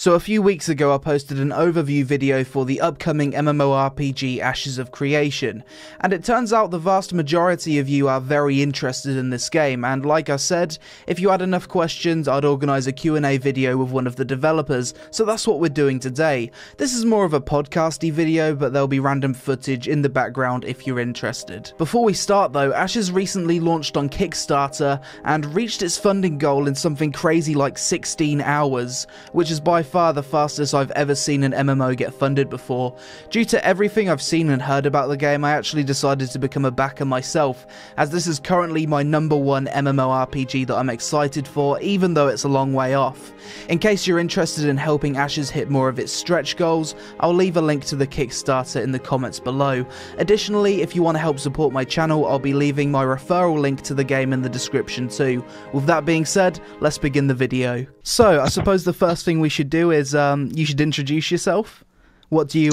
So a few weeks ago I posted an overview video for the upcoming MMORPG Ashes of Creation, and it turns out the vast majority of you are very interested in this game, and like I said, if you had enough questions I'd organise a Q&A video with one of the developers, so that's what we're doing today. This is more of a podcasty video, but there'll be random footage in the background if you're interested. Before we start though, Ashes recently launched on Kickstarter and reached its funding goal in something crazy like 16 hours, which is by far the fastest I've ever seen an MMO get funded before. Due to everything I've seen and heard about the game, I actually decided to become a backer myself, as this is currently my #1 MMORPG that I'm excited for, even though it's a long way off. In case you're interested in helping Ashes hit more of its stretch goals, I'll leave a link to the Kickstarter in the comments below. Additionally, if you want to help support my channel, I'll be leaving my referral link to the game in the description too. With that being said, let's begin the video. So, I suppose the first thing we should do is you should introduce yourself. What do you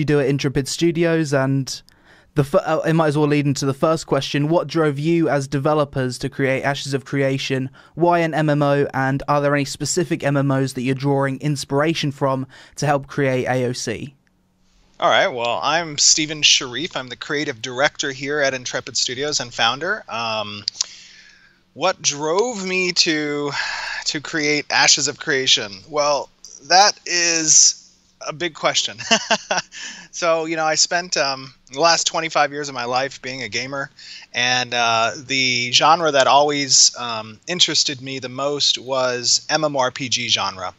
do at Intrepid Studios? And it might as well lead into the first question. What drove you as developers to create Ashes of Creation? Why an MMO? And are there any specific MMOs that you're drawing inspiration from to help create AOC? All right, well, I'm Stephen Sharif. I'm the creative director here at Intrepid Studios and founder. What drove me to create Ashes of Creation? Well, that is a big question. So, I spent the last 25 years of my life being a gamer, and the genre that always interested me the most was MMORPG genre.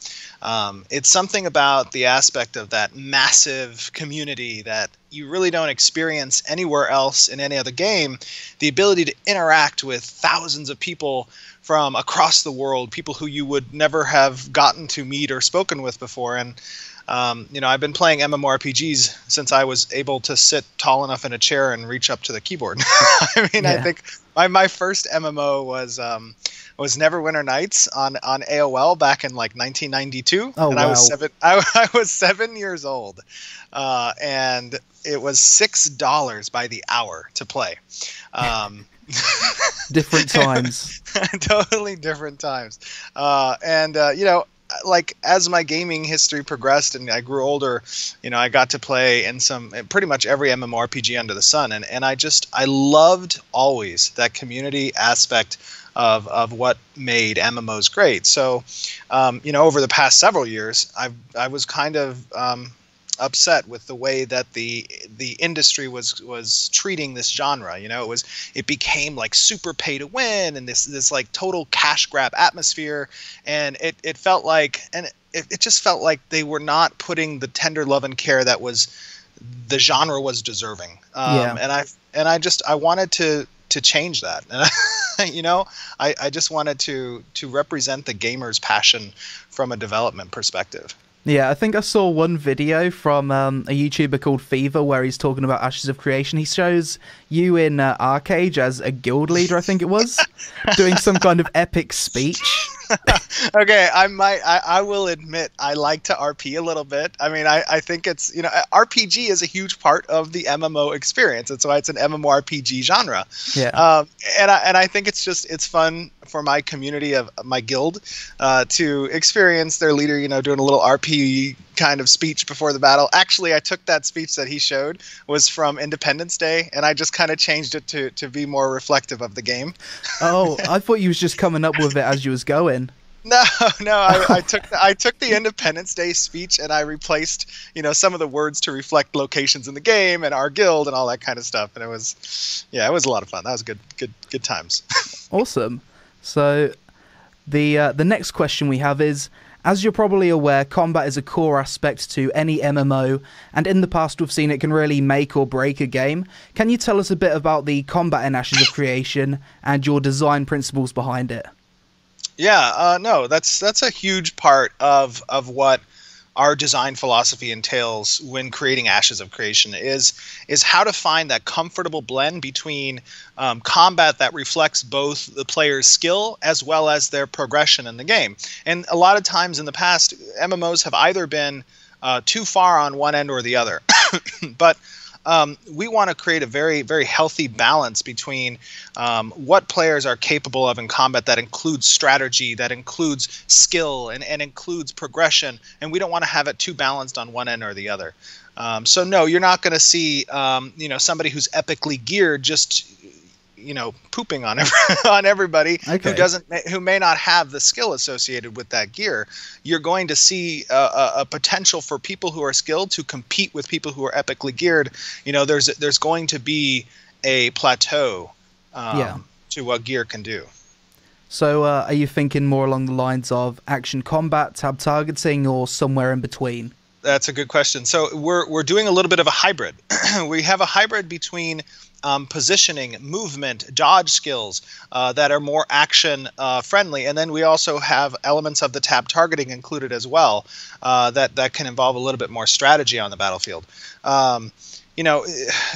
It's something about the aspect of that massive community that you really don't experience anywhere else in any other game. The ability to interact with thousands of people from across the world, people who you would never have gotten to meet or spoken with before. And I've been playing MMORPGs since I was able to sit tall enough in a chair and reach up to the keyboard. I mean, yeah. I think my first MMO was Neverwinter Nights on AOL back in like 1992. Oh, and wow. I was 7 years old, and it was $6 by the hour to play. Different times. Totally different times. Like as my gaming history progressed and I grew older, I got to play in pretty much every MMORPG under the sun, and I loved always that community aspect of what made MMOs great. So, over the past several years, I was kind of upset with the way that the industry was treating this genre. It became like super pay to win and this like total cash grab atmosphere, and it felt like, and it just felt like they were not putting the tender love and care that the genre was deserving. And I wanted to change that. And I just wanted to represent the gamer's passion from a development perspective. Yeah, I think I saw one video from a YouTuber called Fever where he's talking about Ashes of Creation. He shows you in Arcade as a guild leader, I think it was, doing some kind of epic speech. Okay, I will admit I like to RP a little bit. I mean, I think it's, RPG is a huge part of the MMO experience. That's why it's an MMORPG genre. Yeah. And I think it's fun for my community of my guild to experience their leader, doing a little RP kind of speech before the battle. Actually, I took that speech that he showed was from Independence Day, and I just kind of changed it to be more reflective of the game. Oh, I thought you was just coming up with it as you was going. No, I took the Independence Day speech and I replaced, some of the words to reflect locations in the game and our guild and all that kind of stuff. And it was a lot of fun. That was good times. Awesome. So the next question we have is, as you're probably aware, combat is a core aspect to any MMO, and in the past we've seen it can really make or break a game. Can you tell us a bit about the combat in Ashes of Creation and your design principles behind it? Yeah, no, that's a huge part of what our design philosophy entails when creating Ashes of Creation is how to find that comfortable blend between combat that reflects both the player's skill as well as their progression in the game. And a lot of times in the past, MMOs have either been too far on one end or the other. But we want to create a very, very healthy balance between what players are capable of in combat that includes strategy, that includes skill, and includes progression, and we don't want to have it too balanced on one end or the other. So no, you're not going to see somebody who's epically geared just pooping on on everybody who may not have the skill associated with that gear. You're going to see a potential for people who are skilled to compete with people who are epically geared. There's going to be a plateau to what gear can do. So are you thinking more along the lines of action combat, tab targeting, or somewhere in between? That's a good question. So we're doing a little bit of a hybrid. We have a hybrid between positioning, movement, dodge skills that are more action friendly, and then we also have elements of the tab targeting included as well that can involve a little bit more strategy on the battlefield. A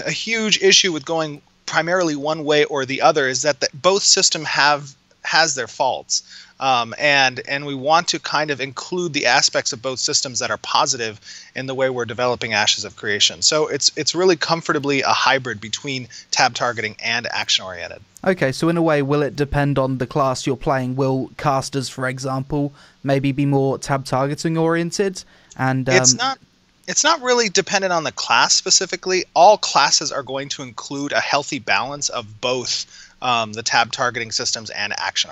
huge issue with going primarily one way or the other is that both system has their faults. And we want to kind of include the aspects of both systems that are positive in the way we're developing Ashes of Creation. So it's really comfortably a hybrid between tab targeting and action oriented. Okay, so in a way, will it depend on the class you're playing? Will casters, for example, maybe be more tab targeting oriented? And it's not really dependent on the class specifically. All classes are going to include a healthy balance of both the tab targeting systems and action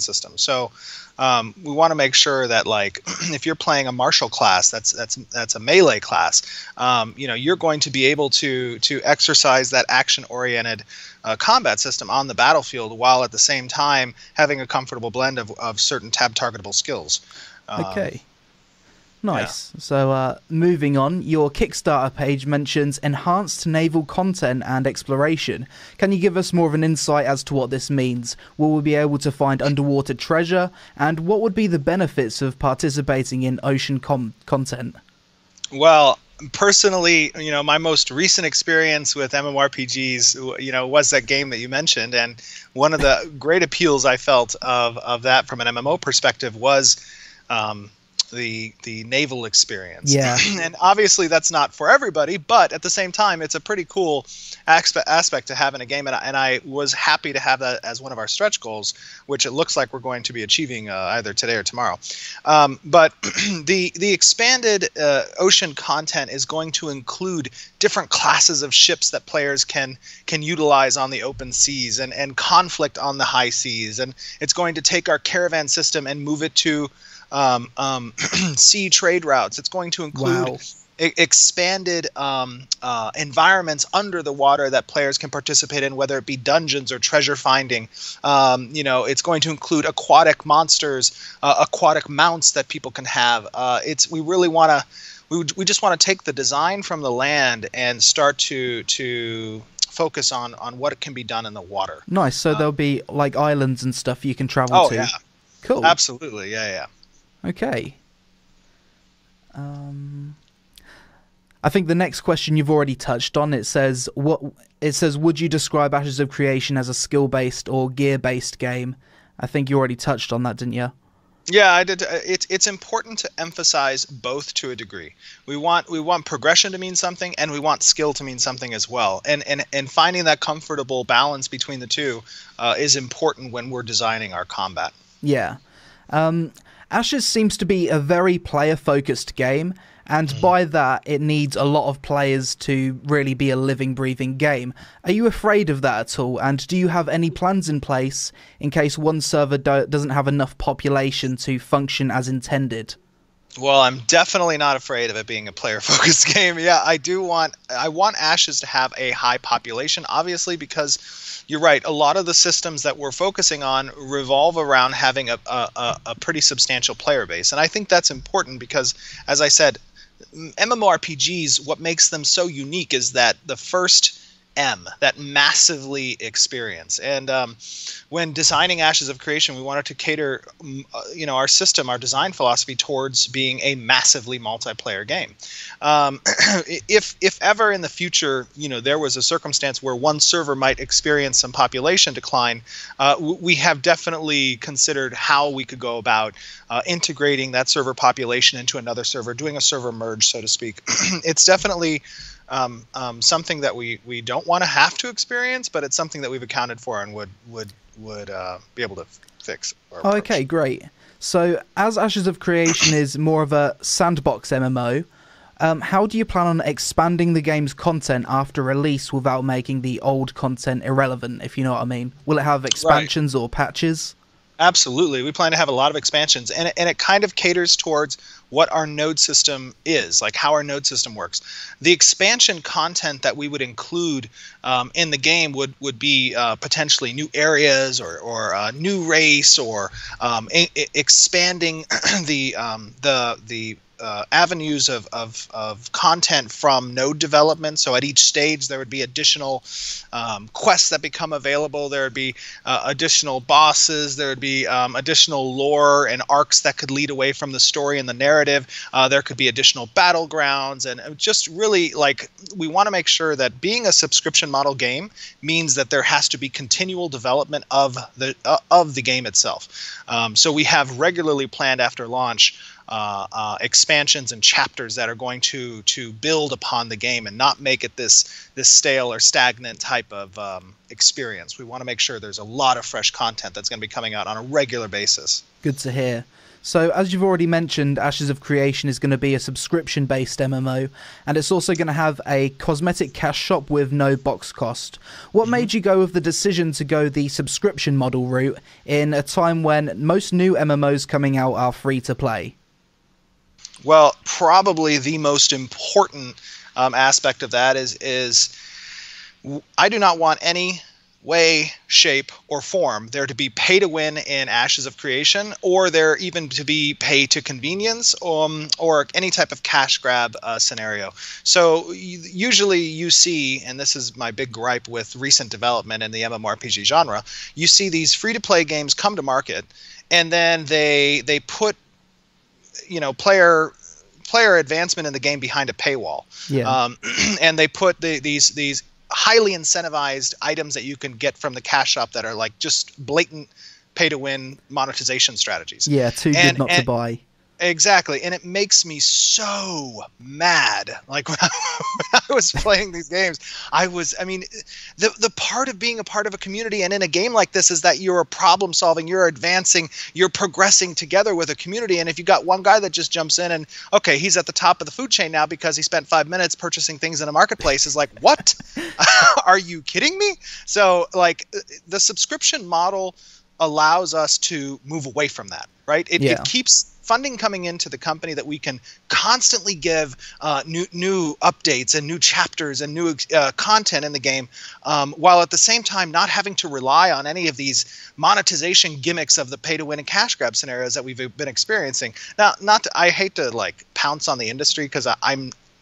systems. So we want to make sure that, like, if you're playing a martial class, that's a melee class, you're going to be able to exercise that action-oriented combat system on the battlefield while at the same time having a comfortable blend of certain tab targetable skills. Okay. Nice. Yeah. So moving on, your Kickstarter page mentions enhanced naval content and exploration. Can you give us more of an insight as to what this means? Will we be able to find underwater treasure? And what would be the benefits of participating in ocean content? Well, personally, my most recent experience with MMORPGs, was that game that you mentioned. And one of the great appeals I felt of that from an MMO perspective was the naval experience. Yeah. And obviously that's not for everybody, but at the same time it's a pretty cool aspect to have in a game, and I was happy to have that as one of our stretch goals, which it looks like we're going to be achieving either today or tomorrow. But the expanded ocean content is going to include different classes of ships that players can utilize on the open seas and conflict on the high seas, and it's going to take our caravan system and move it to sea trade routes. It's going to include expanded environments under the water that players can participate in, whether it be dungeons or treasure finding. It's going to include aquatic monsters, aquatic mounts that people can have. We just want to take the design from the land and start to focus on what it can be done in the water. Nice. So there'll be like islands and stuff you can travel to. Yeah. Cool. Absolutely. Yeah. Okay. I think the next question you've already touched on. It says, would you describe Ashes of Creation as a skill-based or gear-based game? I think you already touched on that, didn't you? Yeah, I did. It's important to emphasize both to a degree. We want progression to mean something, and we want skill to mean something as well. And finding that comfortable balance between the two is important when we're designing our combat. Yeah. Ashes seems to be a very player-focused game, and by that, it needs a lot of players to really be a living, breathing game. Are you afraid of that at all? And do you have any plans in place in case one server doesn't have enough population to function as intended? Well, I'm definitely not afraid of it being a player-focused game. Yeah, I want Ashes to have a high population, obviously, because you're right. A lot of the systems that we're focusing on revolve around having a pretty substantial player base. And I think that's important because, as I said, MMORPGs, what makes them so unique is that the first M, that massively experience. And when designing Ashes of Creation, we wanted to cater, our system, our design philosophy towards being a massively multiplayer game. If ever in the future, there was a circumstance where one server might experience some population decline, we have definitely considered how we could go about integrating that server population into another server, doing a server merge, so to speak. It's definitely something that we don't want to have to experience, but it's something that we've accounted for and would be able to fix. Or okay, great. So, as Ashes of Creation is more of a sandbox MMO, how do you plan on expanding the game's content after release without making the old content irrelevant, if you know what I mean? Will it have expansions or patches? Absolutely. We plan to have a lot of expansions, and it kind of caters towards what our node system is, like how our node system works. The expansion content that we would include in the game would be potentially new areas or new race or expanding the avenues of content from node development. So at each stage there would be additional quests that become available. There would be additional bosses. There would be additional lore and arcs that could lead away from the story and the narrative. There could be additional battlegrounds, and just really, like, we want to make sure that being a subscription model game means that there has to be continual development of the game itself. So we have regularly planned after launch expansions and chapters that are going to build upon the game and not make it this stale or stagnant type of experience. We want to make sure there's a lot of fresh content that's going to be coming out on a regular basis. Good to hear. So, as you've already mentioned, Ashes of Creation is going to be a subscription-based MMO, and it's also going to have a cosmetic cash shop with no box cost. What made you go with the decision to go the subscription model route in a time when most new MMOs coming out are free to play? Well, probably the most important aspect of that is I do not want any way, shape, or form there to be pay to win in Ashes of Creation, or there even to be pay to convenience, or any type of cash grab scenario. So usually you see, and this is my big gripe with recent development in the MMORPG genre, you see these free-to-play games come to market, and then they put player advancement in the game behind a paywall. Yeah. And they put these highly incentivized items that you can get from the cash shop that are like just blatant pay to win monetization strategies. Yeah, too good not to buy. Exactly, and it makes me so mad. Like when I was playing these games, the part of being a part of a community and in a game like this is that you're problem solving, you're advancing, you're progressing together with a community. And if you got one guy that just jumps in and, okay, he's at the top of the food chain now because he spent 5 minutes purchasing things in a marketplace, is like, what? Are you kidding me? So, like, the subscription model allows us to move away from that, right? It keeps funding coming into the company that we can constantly give new updates and new chapters and new content in the game, while at the same time not having to rely on any of these monetization gimmicks of the pay-to-win and cash grab scenarios that we've been experiencing. Now, I hate to like pounce on the industry because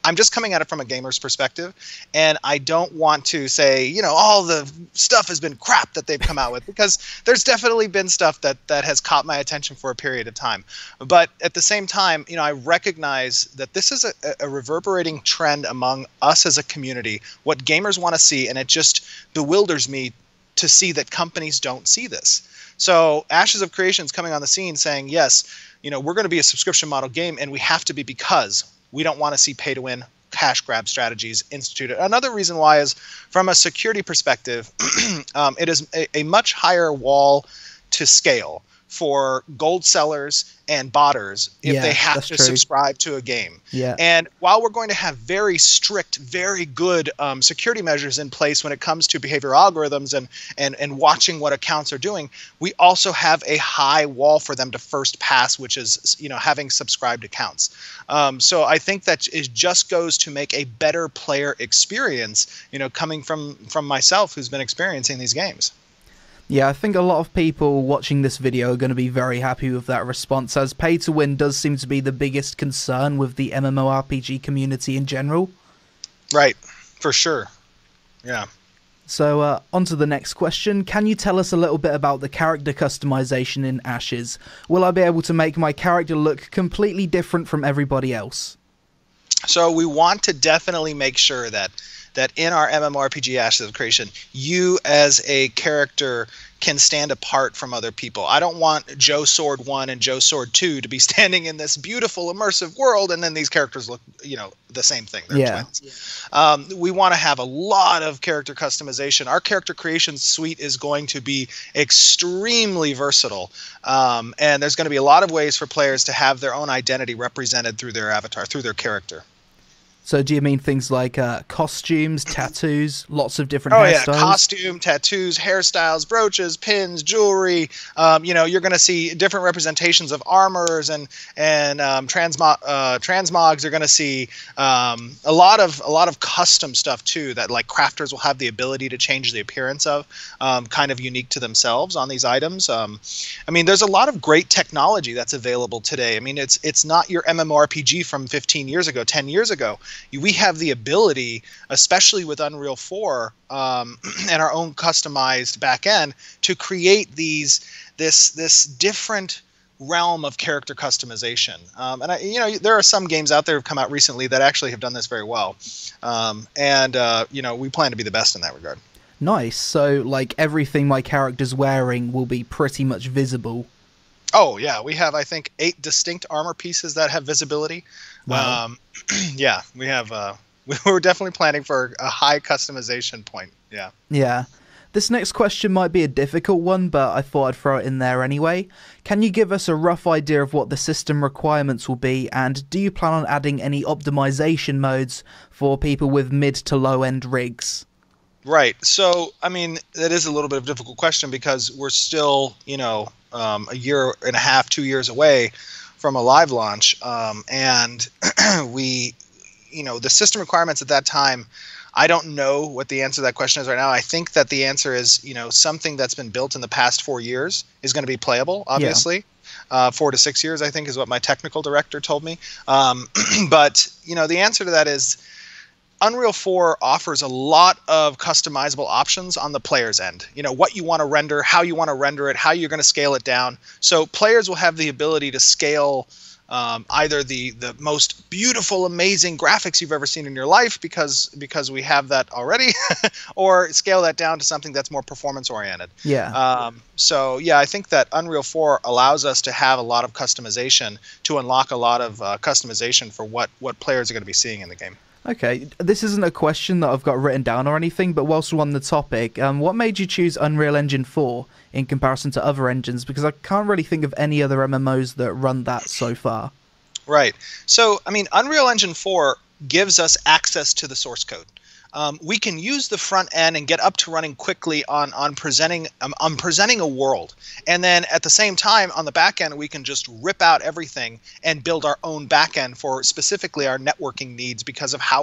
I'm just coming at it from a gamer's perspective, and I don't want to say, all the stuff has been crap that they've come out with, because there's definitely been stuff that has caught my attention for a period of time. But at the same time, I recognize that this is a reverberating trend among us as a community, what gamers want to see, and it just bewilders me to see that companies don't see this. So Ashes of Creation is coming on the scene saying, yes, we're going to be a subscription model game, and we have to be, because we don't want to see pay-to-win cash grab strategies instituted. Another reason why is, from a security perspective, it is a much higher wall to scale for gold sellers and botters if they have to subscribe to a game. Yeah. And while we're going to have very strict, very good security measures in place when it comes to behavioral algorithms and watching what accounts are doing, we also have a high wall for them to first pass, which is having subscribed accounts. So I think that it just goes to make a better player experience, coming from myself, who's been experiencing these games. Yeah, I think a lot of people watching this video are going to be very happy with that response, as pay to win does seem to be the biggest concern with the MMORPG community in general. Right, for sure. Yeah. So, on to the next question. Can you tell us a little bit about the character customization in Ashes? Will I be able to make my character look completely different from everybody else? So we want to definitely make sure that that in our MMORPG Ashes of Creation, you as a character can stand apart from other people. I don't want Joe Sword 1 and Joe Sword 2 to be standing in this beautiful immersive world and then these characters look, the same thing. They're twins. We want to have a lot of character customization. Our character creation suite is going to be extremely versatile. And there's going to be a lot of ways for players to have their own identity represented through their avatar, through their character. So do you mean things like costumes, tattoos, lots of different hairstyles? Yeah, costume, tattoos, hairstyles, brooches, pins, jewelry. You're going to see different representations of armors and transmogs. You're going to see a lot of custom stuff too that like crafters will have the ability to change the appearance of, kind of unique to themselves on these items. There's a lot of great technology that's available today. It's not your MMORPG from 15 years ago, 10 years ago. We have the ability, especially with Unreal 4 and our own customized backend, to create this different realm of character customization. There are some games out there that have come out recently that actually have done this very well. We plan to be the best in that regard. Nice. So, like, everything my character's wearing will be pretty much visible. Oh, yeah. We have, I think, 8 distinct armor pieces that have visibility. Wow. We have. We're definitely planning for a high customization point. Yeah. Yeah. This next question might be a difficult one, but I thought I'd throw it in there anyway. Can you give us a rough idea of what the system requirements will be, and do you plan on adding any optimization modes for people with mid to low end rigs? Right. So, that is a little bit of a difficult question because we're still, a year and a half, 2 years away from a live launch. And the system requirements at that time, I don't know what the answer to that question is right now. I think that the answer is, something that's been built in the past 4 years is going to be playable, obviously. Yeah. 4 to 6 years, I think, is what my technical director told me. But, the answer to that is Unreal 4 offers a lot of customizable options on the player's end. What you want to render, how you want to render it, how you're going to scale it down. So players will have the ability to scale either the most beautiful, amazing graphics you've ever seen in your life because we have that already, or scale that down to something that's more performance oriented. Yeah. I think that Unreal 4 allows us to have a lot of customization to unlock a lot of customization for what players are going to be seeing in the game. Okay, this isn't a question that I've got written down or anything, but whilst we're on the topic, what made you choose Unreal Engine 4 in comparison to other engines? Because I can't really think of any other MMOs that run that so far. Right. So, Unreal Engine 4 gives us access to the source code. We can use the front end and get up to running quickly on presenting a world, and then at the same time on the back end we can just rip out everything and build our own back end for specifically our networking needs because of how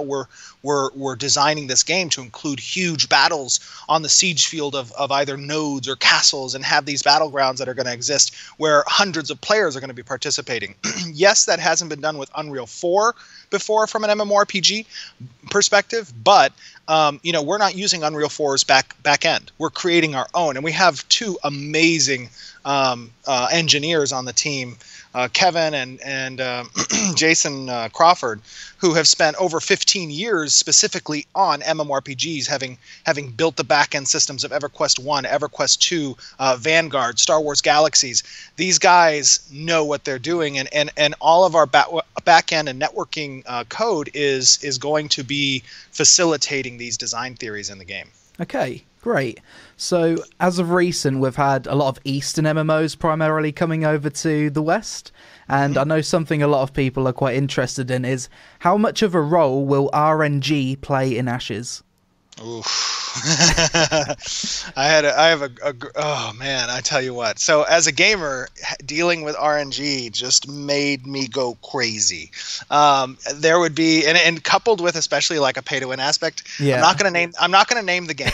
we're designing this game to include huge battles on the siege field of either nodes or castles, and have these battlegrounds that are going to exist where hundreds of players are going to be participating. Yes, that hasn't been done with Unreal 4 before from an MMORPG perspective, but we're not using Unreal 4's back end. We're creating our own, and we have 2 amazing engineers on the team, Kevin and Jason Crawford, who have spent over 15 years specifically on MMORPGs, having built the back-end systems of EverQuest 1, EverQuest 2, Vanguard, Star Wars Galaxies. These guys know what they're doing, and all of our back-end and networking code is going to be facilitating these design theories in the game. Okay, great. So, as of recent, we've had a lot of Eastern MMOs primarily coming over to the West, and I know something a lot of people are quite interested in is how much of a role will RNG play in Ashes? Oof. Oh man, I tell you what. So as a gamer, dealing with RNG just made me go crazy. There would be, and coupled with especially like a pay-to-win aspect. Yeah. I'm not gonna name the game,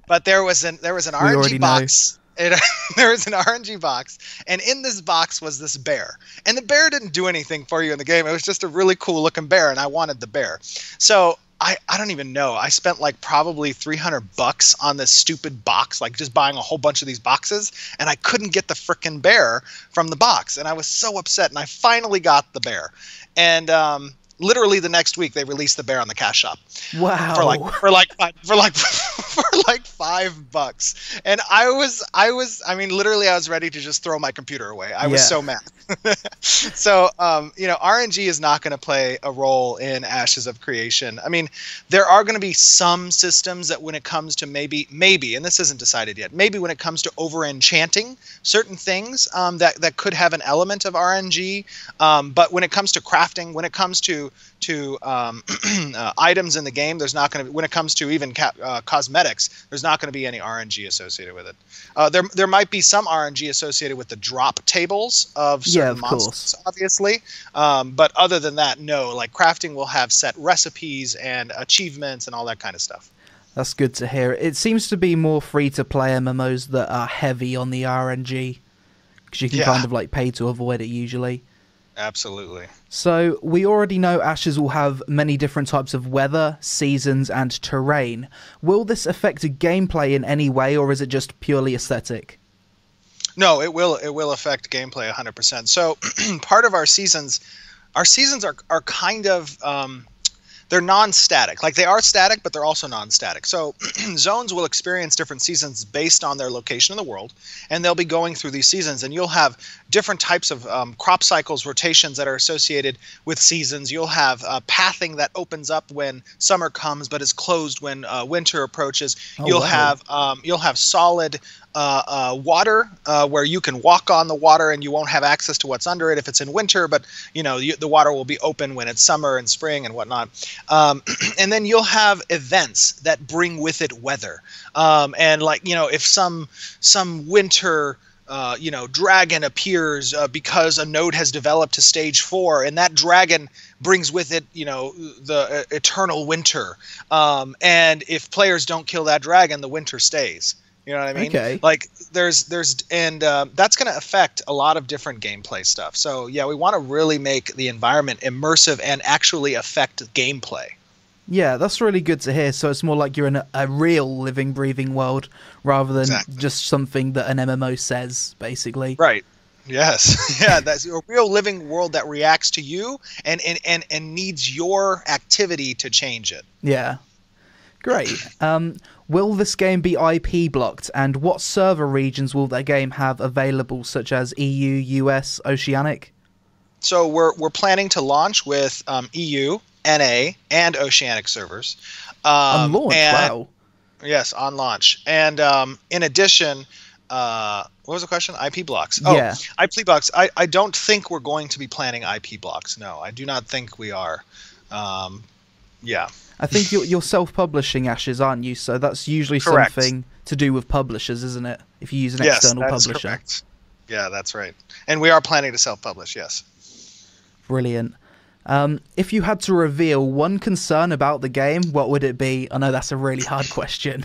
but there was an RNG box. There was an RNG box, and in this box was this bear. And the bear didn't do anything for you in the game. It was just a really cool looking bear, and I wanted the bear. So I don't even know. I spent like probably $300 on this stupid box, like just buying a whole bunch of these boxes, and I couldn't get the frickin' bear from the box. And I was so upset, and I finally got the bear. And literally the next week they released the bear on the cash shop. Wow. For like $5. And I mean, literally I was ready to just throw my computer away. I was so mad. So, RNG is not going to play a role in Ashes of Creation. I mean, there are going to be some systems that when it comes to maybe, and this isn't decided yet, maybe when it comes to over enchanting certain things, that could have an element of RNG. But when it comes to crafting, when it comes to items in the game, there's not going to be, when it comes to even cosmetics, there's not going to be any RNG associated with it. There might be some RNG associated with the drop tables of certain monsters, obviously. But other than that, no. Like crafting will have set recipes and achievements and all that kind of stuff. That's good to hear. It seems to be more free-to-play MMOs that are heavy on the RNG, because you can kind of like pay to avoid it usually. Absolutely. So we already know Ashes will have many different types of weather, seasons, and terrain. Will this affect gameplay in any way, or is it just purely aesthetic? No, it will affect gameplay 100%. So part of our seasons are kind of they're non-static. Like they are static, but they're also non-static. So zones will experience different seasons based on their location in the world, and they'll be going through these seasons. And you'll have different types of crop cycles, rotations that are associated with seasons. You'll have pathing that opens up when summer comes, but is closed when winter approaches. You'll have solid water where you can walk on the water and you won't have access to what's under it if it's in winter, but the water will be open when it's summer and spring and whatnot. And then you'll have events that bring with it weather. And if some winter dragon appears because a node has developed to stage 4, and that dragon brings with it, the eternal winter. And if players don't kill that dragon, the winter stays. You know what I mean? Okay. Like that's going to affect a lot of different gameplay stuff. So yeah, we want to really make the environment immersive and actually affect gameplay. Yeah, that's really good to hear. So it's more like you're in a real living, breathing world rather than just something that an MMO says, basically. Right. Yes. Yeah, that's a real living world that reacts to you and needs your activity to change it. Yeah. Great. Will this game be IP blocked, and what server regions will the game have available, such as EU, US, Oceanic? So we're planning to launch with EU, NA, and Oceanic servers. On launch, wow. Yes, on launch. And in addition, what was the question? IP blocks. Yeah. IP blocks. I don't think we're going to be planning IP blocks. No, I do not think we are. Yeah. I think you're self-publishing Ashes, aren't you? So that's usually something to do with publishers, isn't it? If you use an external publisher. Correct. Yeah, that's right. And we are planning to self-publish, yes. Brilliant. If you had to reveal one concern about the game, what would it be? I know that's a really hard question.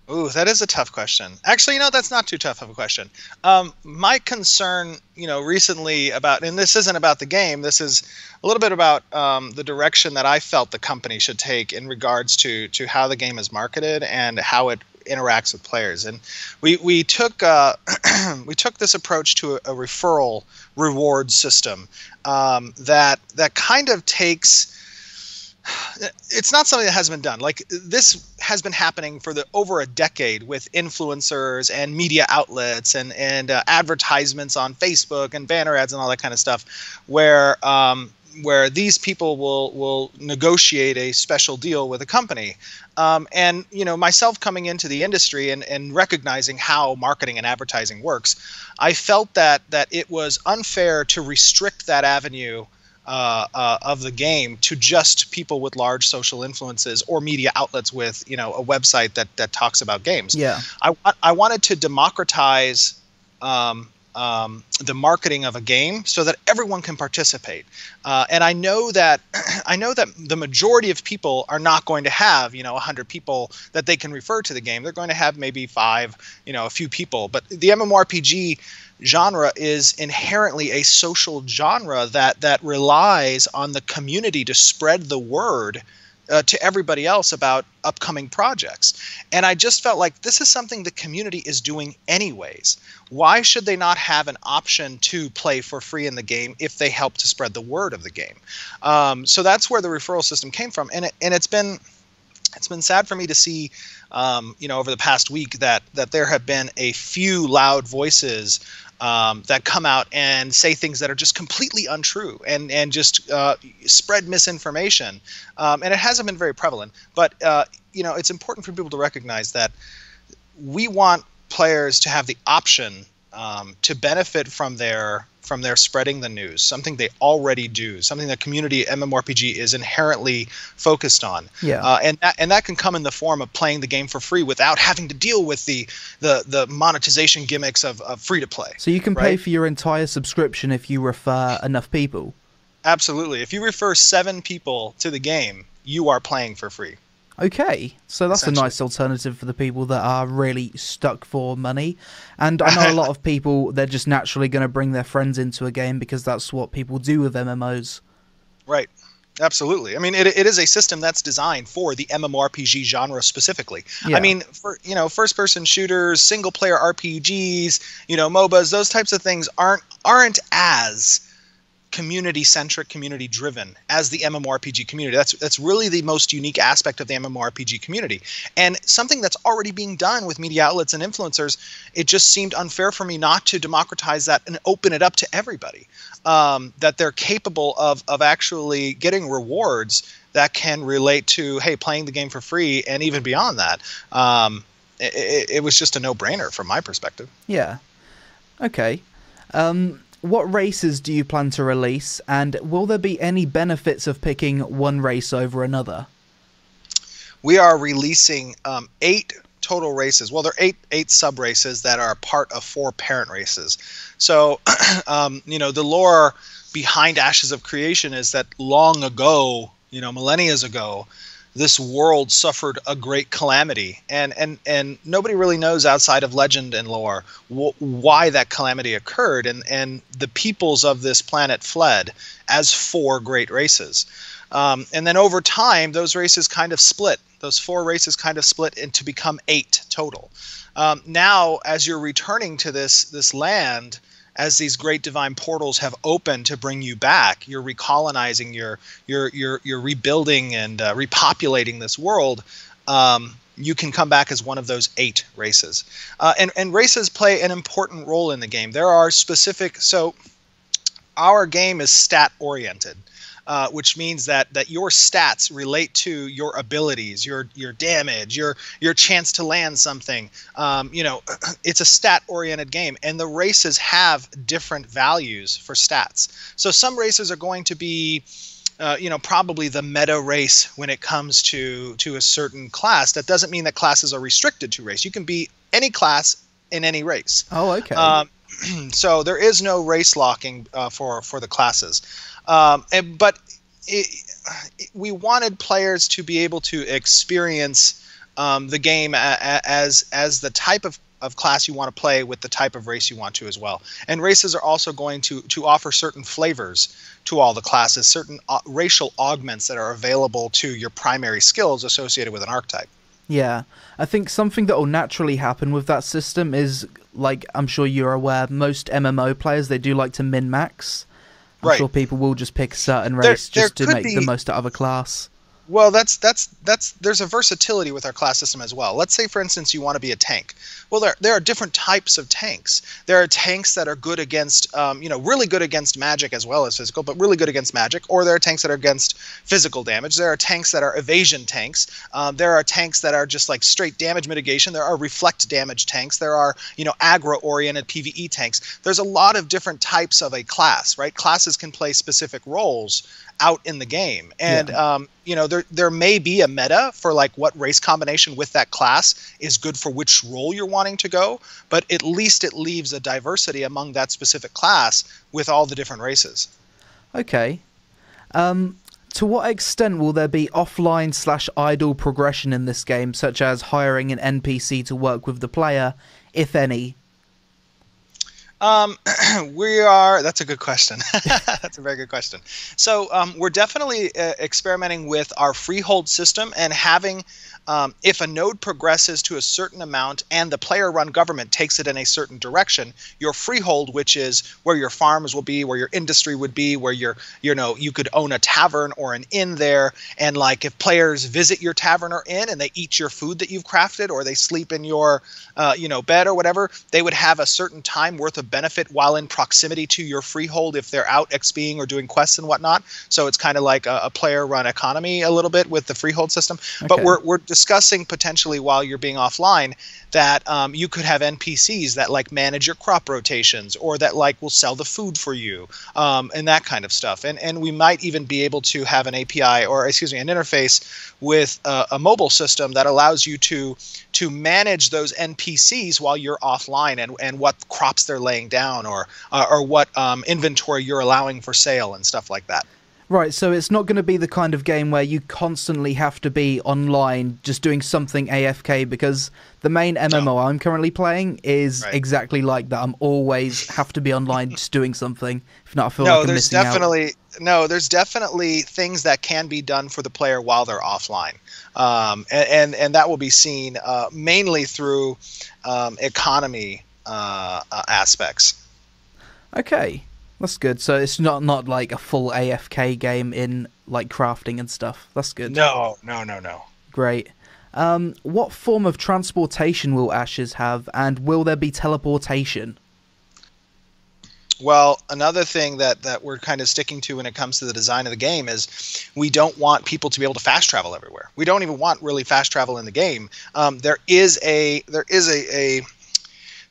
Ooh, that is a tough question. Actually, that's not too tough of a question. My concern, recently about, and this isn't about the game, this is a little bit about the direction that I felt the company should take in regards to how the game is marketed and how it interacts with players. And we took this approach to a referral reward system that kind of takes. It's not something that has been done. Like this has been happening for over a decade with influencers and media outlets and advertisements on Facebook and banner ads and all that kind of stuff, where these people will negotiate a special deal with a company. And myself coming into the industry and recognizing how marketing and advertising works, I felt that it was unfair to restrict that avenue of the game to just people with large social influences or media outlets with a website that talks about games. Yeah, I wanted to democratize the marketing of a game so that everyone can participate. And I know that the majority of people are not going to have 100 people that they can refer to the game. They're going to have maybe 5, a few people. But the MMORPG genre is inherently a social genre that relies on the community to spread the word to everybody else about upcoming projects. And I just felt like this is something the community is doing anyways. Why should they not have an option to play for free in the game if they help to spread the word of the game? So that's where the referral system came from, and it's been sad for me to see, over the past week that there have been a few loud voices that come out and say things that are just completely untrue and just spread misinformation. And it hasn't been very prevalent, but it's important for people to recognize that we want players to have the option to benefit from their spreading the news, something they already do, something that community MMORPG is inherently focused on. Yeah. And that can come in the form of playing the game for free without having to deal with the monetization gimmicks of free to play. So you can pay for your entire subscription if you refer enough people. Absolutely. If you refer 7 people to the game, you are playing for free. Okay, so that's a nice alternative for the people that are really stuck for money. And I know a lot of people, they're just naturally going to bring their friends into a game because that's what people do with MMOs. Right. Absolutely. I mean, it is a system that's designed for the MMORPG genre specifically. Yeah. I mean, for first-person shooters, single-player RPGs, MOBAs, those types of things aren't as community-centric, community-driven as the MMORPG community. That's really the most unique aspect of the MMORPG community. And something that's already being done with media outlets and influencers, it just seemed unfair for me not to democratize that and open it up to everybody. That they're capable of actually getting rewards that can relate to, hey, playing the game for free, and even beyond that. It was just a no-brainer from my perspective. Yeah. Okay. What races do you plan to release, and will there be any benefits of picking one race over another? We are releasing 8 total races. Well, there are eight sub-races that are part of 4 parent races. So, the lore behind Ashes of Creation is that long ago, millennia ago, this world suffered a great calamity, and nobody really knows outside of legend and lore why that calamity occurred, and the peoples of this planet fled as 4 great races. And then over time, those races kind of split. Those 4 races kind of split into become 8 total. Now, as you're returning to this land, as these great divine portals have opened to bring you back, you're recolonizing, you're rebuilding and repopulating this world. You can come back as one of those 8 races, and races play an important role in the game. There are specific. So, our game is stat oriented. Which means that your stats relate to your abilities, your damage, your chance to land something. It's a stat-oriented game, and the races have different values for stats. So some races are going to be, probably the meta race when it comes to a certain class. That doesn't mean that classes are restricted to race. You can be any class in any race. Oh, okay. So there is no race locking for the classes. But we wanted players to be able to experience the game as the type of class you want to play with the type of race you want to as well. And races are also going to offer certain flavors to all the classes, certain racial augments that are available to your primary skills associated with an archetype. Yeah, I think something that will naturally happen with that system is, like, I'm sure you're aware, most MMO players, they do like to min-max. I'm sure people will just pick a certain race just to make the most out of a class. Well, there's a versatility with our class system as well. Let's say, for instance, you want to be a tank. Well, there are different types of tanks. There are tanks that are good against, really good against magic as well as physical, but really good against magic. Or there are tanks that are against physical damage. There are tanks that are evasion tanks. There are tanks that are just like straight damage mitigation. There are reflect damage tanks. There are, aggro-oriented PvE tanks. There's a lot of different types of a class, right? Classes can play specific roles out in the game, and there may be a meta for like what race combination with that class is good for which role you're wanting to go, but at least it leaves a diversity among that specific class with all the different races. Okay. To what extent will there be offline/idle progression in this game, such as hiring an NPC to work with the player, if any? We are. That's a good question. That's a very good question. So we're definitely experimenting with our freehold system and having, if a node progresses to a certain amount and the player-run government takes it in a certain direction, your freehold, which is where your farms will be, where your industry would be, where you could own a tavern or an inn there, and like if players visit your tavern or inn and they eat your food that you've crafted, or they sleep in your, bed or whatever, they would have a certain time worth of benefit while in proximity to your freehold if they're out XPing or doing quests and whatnot. So it's kind of like a player-run economy a little bit with the freehold system. Okay. But we're discussing potentially while you're being offline that you could have NPCs that like manage your crop rotations, or that like will sell the food for you, and that kind of stuff. And we might even be able to have an API, or excuse me, an interface with a mobile system that allows you to manage those NPCs while you're offline, and what crops they're laying down, or what inventory you're allowing for sale and stuff like that. Right, so it's not going to be the kind of game where you constantly have to be online just doing something AFK, because the main MMO I'm currently playing is exactly like that. I'm always have to be online just doing something. If not, I feel like I'm missing out. No, there's definitely things that can be done for the player while they're offline. And that will be seen mainly through economy aspects. Okay. That's good. So it's not like a full AFK game in like crafting and stuff. That's good. No. Great. What form of transportation will Ashes have, and will there be teleportation? Well, another thing that we're kind of sticking to when it comes to the design of the game is we don't want people to be able to fast travel everywhere. We don't even want really fast travel in the game. There is a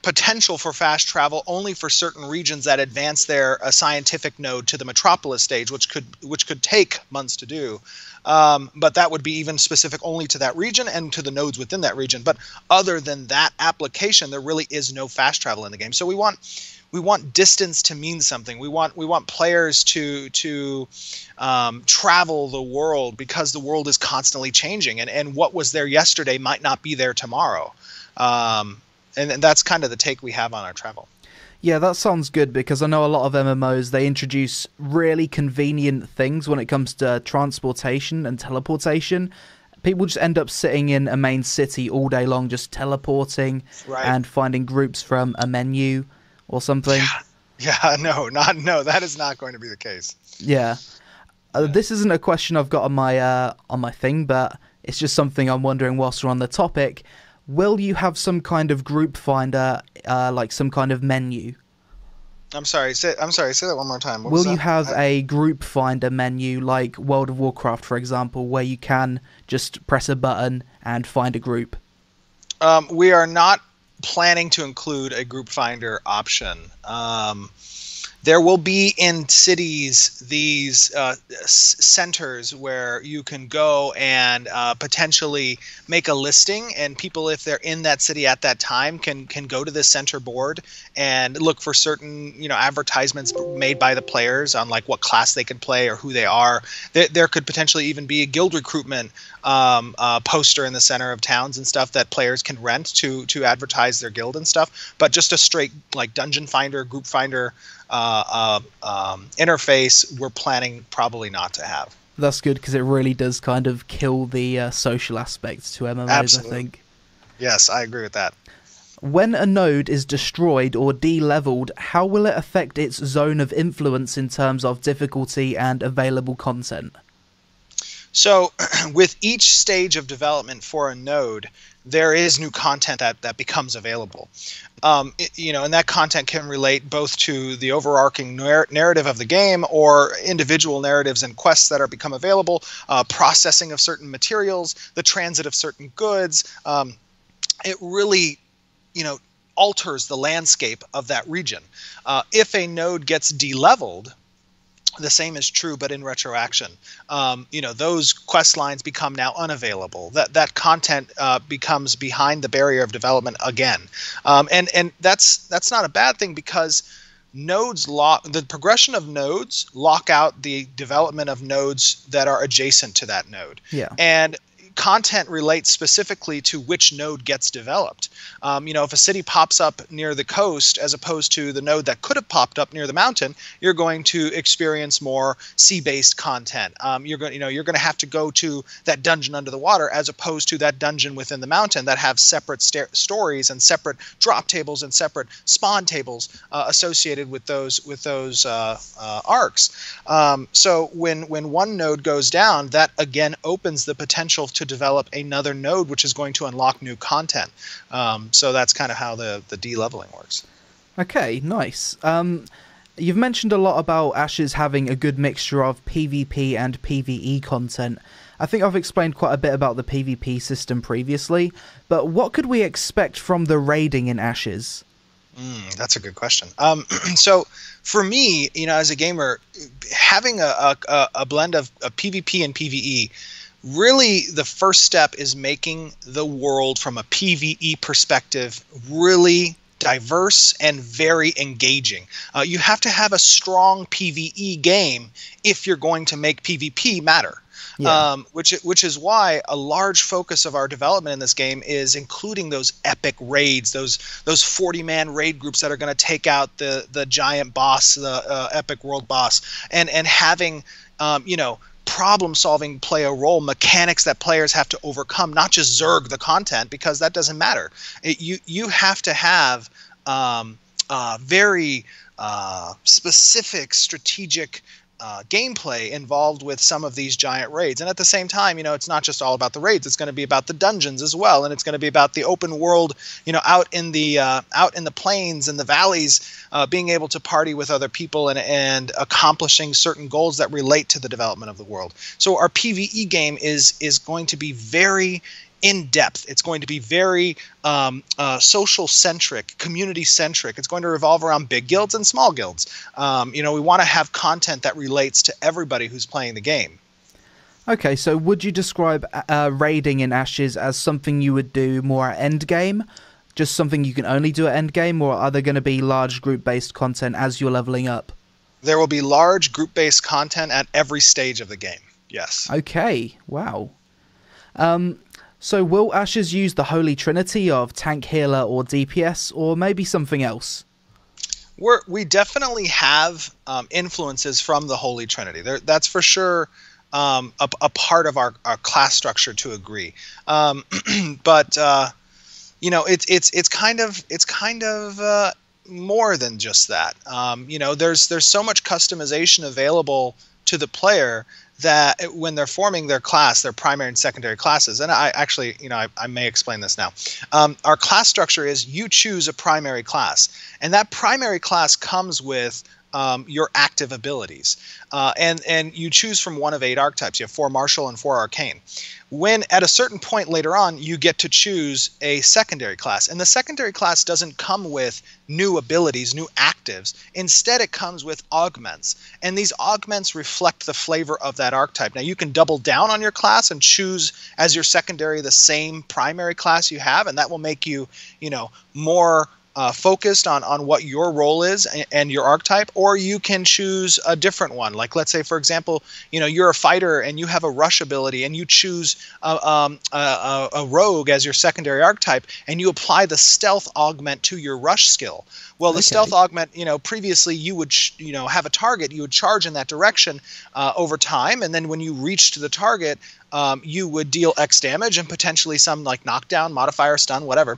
potential for fast travel only for certain regions that advance their scientific node to the metropolis stage, which could take months to do. But that would be even specific only to that region and to the nodes within that region. But other than that application, there really is no fast travel in the game. So we want distance to mean something. We want players to travel the world, because the world is constantly changing, and what was there yesterday might not be there tomorrow. And that's kind of the take we have on our travel. Yeah, that sounds good, because I know a lot of MMOs, they introduce really convenient things when it comes to transportation and teleportation. People just end up sitting in a main city all day long, just teleporting and finding groups from a menu or something. No, that is not going to be the case. Yeah. This isn't a question I've got on my thing, but it's just something I'm wondering whilst we're on the topic. Will you have some kind of group finder, like some kind of menu? I'm sorry, say that one more time. Will you have a group finder menu like World of Warcraft, for example, where you can just press a button and find a group? We are not planning to include a group finder option. There will be in cities these centers where you can go and potentially make a listing, and people, if they're in that city at that time, can go to this center board and look for certain advertisements made by the players on like what class they can play or who they are. There could potentially even be a guild recruitment poster in the center of towns and stuff that players can rent to advertise their guild and stuff. But just a straight like dungeon finder, group finder interface, we're planning probably not to have. That's good, because it really does kind of kill the social aspects to MMOs. Absolutely. I think. Yes, I agree with that. When a node is destroyed or de-leveled, how will it affect its zone of influence in terms of difficulty and available content? So with each stage of development for a node, there is new content that becomes available. And that content can relate both to the overarching narrative of the game, or individual narratives and quests that are become available, processing of certain materials, the transit of certain goods. It really, alters the landscape of that region. If a node gets de-leveled, the same is true, but in retroaction. Those quest lines become now unavailable. That content becomes behind the barrier of development again, and that's not a bad thing, because nodes the progression of nodes lock out the development of nodes that are adjacent to that node. Yeah. And content relates specifically to which node gets developed. If a city pops up near the coast as opposed to the node that could have popped up near the mountain, you're going to experience more sea-based content. You're going to have to go to that dungeon under the water as opposed to that dungeon within the mountain that have separate stories and separate drop tables and separate spawn tables associated with those arcs. So when one node goes down, that again opens the potential to develop another node, which is going to unlock new content. So that's kind of how the DLeveling works. Okay, nice. You've mentioned a lot about Ashes having a good mixture of PvP and PvE content. I think I've explained quite a bit about the PvP system previously, but what could we expect from the raiding in Ashes? That's a good question. So for me, as a gamer, having a blend of PvP and PvE, really the first step is making the world from a PvE perspective really diverse and very engaging. You have to have a strong PvE game if you're going to make PvP matter. Yeah. Which is why a large focus of our development in this game is including those epic raids, those 40-man raid groups that are going to take out the giant boss, the epic world boss, and having problem solving play a role, mechanics that players have to overcome, not just zerg the content, because that doesn't matter. You have to have very specific strategic gameplay involved with some of these giant raids. And at the same time, it's not just all about the raids. It's going to be about the dungeons as well, and it's going to be about the open world, out in the plains and the valleys, being able to party with other people and accomplishing certain goals that relate to the development of the world. So our PvE game is going to be very in depth. It's going to be very social centric, community centric. It's going to revolve around big guilds and small guilds. We want to have content that relates to everybody who's playing the game. Okay, so would you describe raiding in Ashes as something you would do more at end game? Just something you can only do at end game, or are there going to be large group-based content as you're leveling up? There will be large group-based content at every stage of the game. Yes. Okay. Wow. So will Ashes use the Holy Trinity of tank, healer, or DPS, or maybe something else? We definitely have influences from the Holy Trinity. That's for sure a part of our class structure to agree. But it's kind of more than just that. There's so much customization available to the player that when they're forming their class, their primary and secondary classes, and I may explain this now. Our class structure is you choose a primary class, and that primary class comes with your active abilities, and you choose from one of 8 archetypes. You have 4 martial and 4 arcane. When at a certain point later on, you get to choose a secondary class, and the secondary class doesn't come with new abilities, new actives. Instead, it comes with augments, and these augments reflect the flavor of that archetype. Now, you can double down on your class and choose as your secondary the same primary class you have, and that will make you, more focused on what your role is and your archetype, or you can choose a different one. Like, let's say, for example, you're a fighter and you have a rush ability, and you choose a rogue as your secondary archetype, and you apply the stealth augment to your rush skill. Well, the stealth augment, previously you would, have a target, you would charge in that direction over time, and then when you reached the target, you would deal X damage and potentially some like knockdown, modifier, stun, whatever.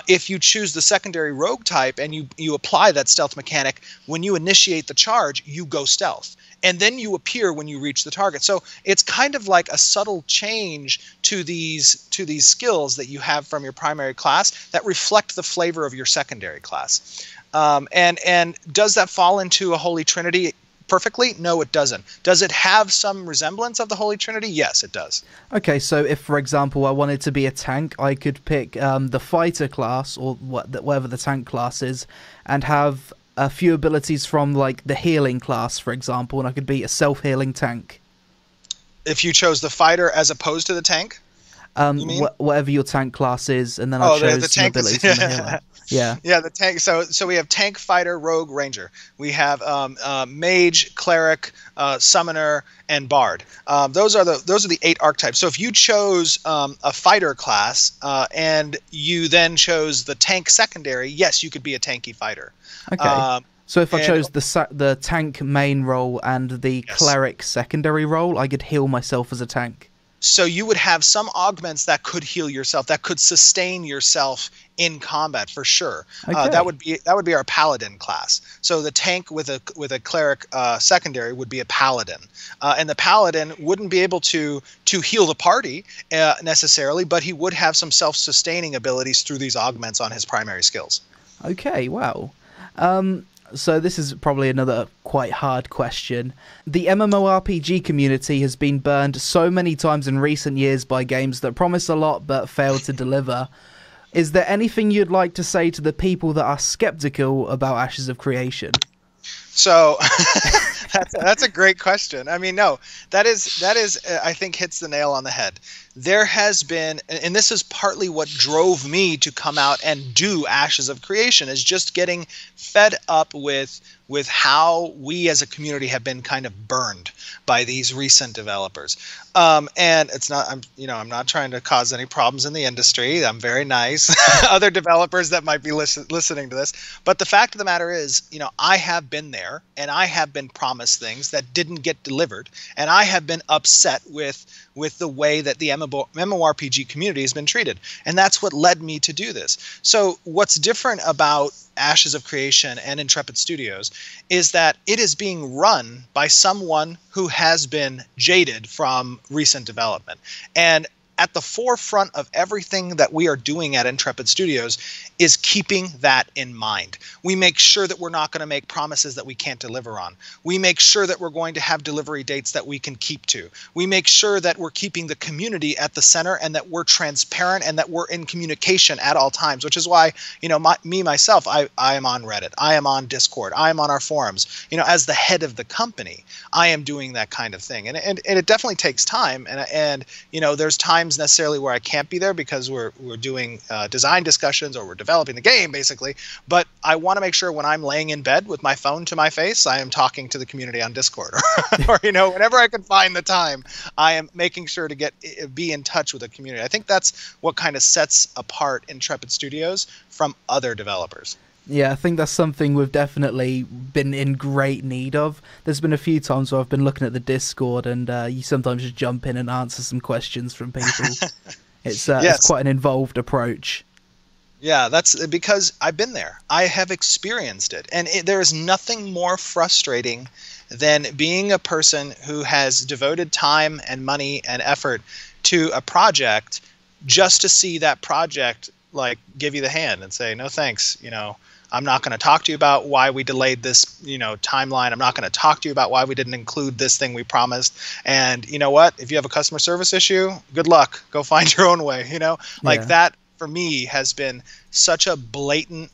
If you choose the secondary rogue type and you apply that stealth mechanic, when you initiate the charge, you go stealth. And then you appear when you reach the target. So it's kind of like a subtle change to these skills that you have from your primary class that reflect the flavor of your secondary class. And does that fall into a Holy Trinity perfectly? No, it doesn't. Does it have some resemblance of the Holy Trinity? Yes, it does. Okay, so if, for example, I wanted to be a tank, I could pick the fighter class, or whatever the tank class is, and have a few abilities from, like, the healing class, for example, and I could be a self-healing tank. If you chose the fighter as opposed to the tank? Whatever your tank class is, and then I chose some abilities from the healer. Yeah. Yeah, the tank. So we have tank, fighter, rogue, ranger. We have mage, cleric, summoner, and bard. Those are the 8 archetypes. So if you chose a fighter class and you then chose the tank secondary, yes, you could be a tanky fighter. Okay. So if I and- chose the tank main role and the Yes. cleric secondary role, I could heal myself as a tank. So you would have some augments that could heal yourself, that could sustain yourself in combat for sure. Okay. That would be our paladin class. So the tank with a cleric secondary would be a paladin, and the paladin wouldn't be able to heal the party necessarily, but he would have some self-sustaining abilities through these augments on his primary skills. Okay, wow. So this is probably another quite hard question. The MMORPG community has been burned so many times in recent years by games that promise a lot but fail to deliver. Is there anything you'd like to say to the people that are skeptical about Ashes of Creation? So that's a great question. I mean, no, that is I think hits the nail on the head. There has been, and this is partly what drove me to come out and do Ashes of Creation, is just getting fed up with how we as a community have been kind of burned by these recent developers. And it's not, I'm not trying to cause any problems in the industry. I'm very nice. Other developers that might be listening to this. But the fact of the matter is, I have been there and I have been promised things that didn't get delivered. And I have been upset with the way that the MMORPG community has been treated. And that's what led me to do this. So what's different about Ashes of Creation and Intrepid Studios is that it is being run by someone who has been jaded from recent development. And at the forefront of everything that we are doing at Intrepid Studios is keeping that in mind. We make sure that we're not going to make promises that we can't deliver on. We make sure that we're going to have delivery dates that we can keep to. We make sure that we're keeping the community at the center and that we're transparent and that we're in communication at all times, which is why, myself, I am on Reddit. I am on Discord. I am on our forums. As the head of the company, I am doing that kind of thing. And it definitely takes time. And there's times necessarily where I can't be there because we're doing design discussions or we're developing the game basically, but I want to make sure when I'm laying in bed with my phone to my face, I am talking to the community on Discord or whenever I can find the time, I am making sure to be in touch with the community. I think that's what kind of sets apart Intrepid Studios from other developers. Yeah, I think that's something we've definitely been in great need of. There's been a few times where I've been looking at the Discord and you sometimes just jump in and answer some questions from people. It's quite an involved approach. Yeah, that's because I've been there. I have experienced it. And there is nothing more frustrating than being a person who has devoted time and money and effort to a project just to see that project give you the hand and say, no thanks, I'm not going to talk to you about why we delayed this, timeline. I'm not going to talk to you about why we didn't include this thing we promised. And you know what? If you have a customer service issue, good luck. Go find your own way, That for me has been such a blatant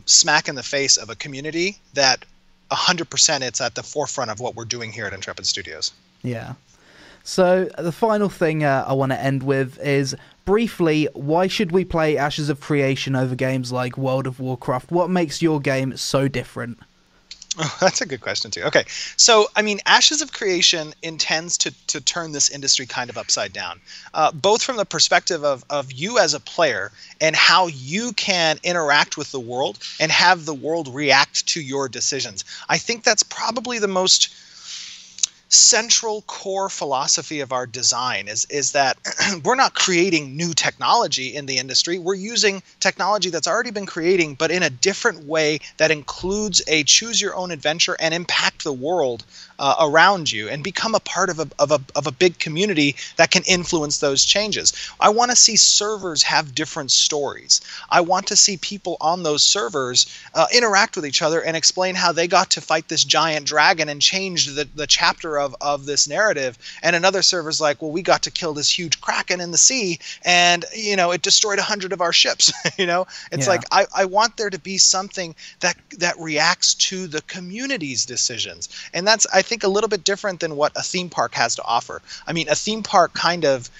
smack in the face of a community that 100% it's at the forefront of what we're doing here at Intrepid Studios. Yeah. So the final thing I want to end with is, briefly, why should we play Ashes of Creation over games like World of Warcraft? What makes your game so different? Oh, that's a good question too. Okay, so Ashes of Creation intends to turn this industry kind of upside down, both from the perspective of you as a player and how you can interact with the world and have the world react to your decisions. I think that's probably the most central core philosophy of our design is that we're not creating new technology in the industry. We're using technology that's already been creating, but in a different way that includes a choose your own adventure and impact the world around you and become a part of a big community that can influence those changes. I want to see servers have different stories. I want to see people on those servers interact with each other and explain how they got to fight this giant dragon and change the chapter of this narrative. And another server's like, well, we got to kill this huge kraken in the sea and it destroyed 100 of our ships. It's like I want there to be something that reacts to the community's decisions. And that's, I think, a little bit different than what a theme park has to offer. A theme park kind of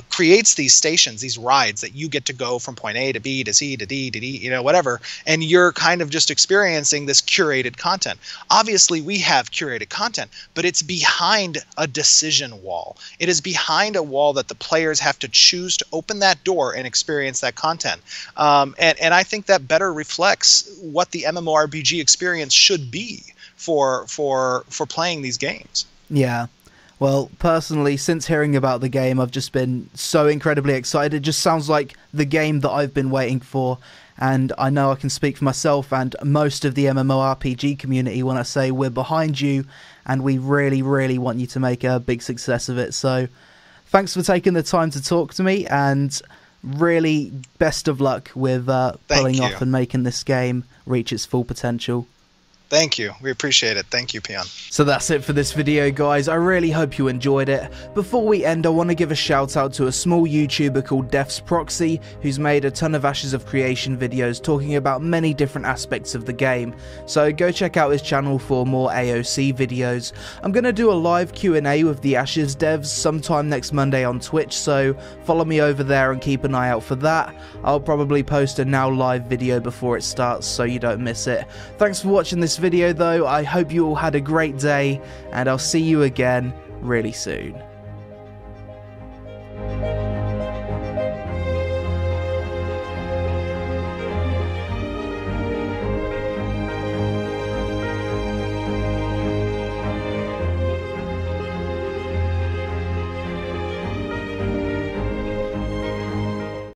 creates these stations, these rides that you get to go from point A to B to C to D to D, you know, whatever, and you're kind of just experiencing this curated content. Obviously, we have curated content, but it's behind a decision wall. It is behind a wall that the players have to choose to open that door and experience that content. And I think that better reflects what the MMORPG experience should be for playing these games. Yeah. Well, personally, since hearing about the game, I've just been so incredibly excited. It just sounds like the game that I've been waiting for. And I know I can speak for myself and most of the MMORPG community when I say we're behind you and we really, really want you to make a big success of it. So thanks for taking the time to talk to me, and really best of luck with pulling off and making this game reach its full potential. Thank you. We appreciate it. Thank you, Peon. So that's it for this video, guys. I really hope you enjoyed it. Before we end, I want to give a shout out to a small YouTuber called Def's Proxy, who's made a ton of Ashes of Creation videos talking about many different aspects of the game. So go check out his channel for more AOC videos. I'm going to do a live Q&A with the Ashes devs sometime next Monday on Twitch, so follow me over there and keep an eye out for that. I'll probably post a now live video before it starts so you don't miss it. Thanks for watching this video though. I hope you all had a great day, and I'll see you again really soon.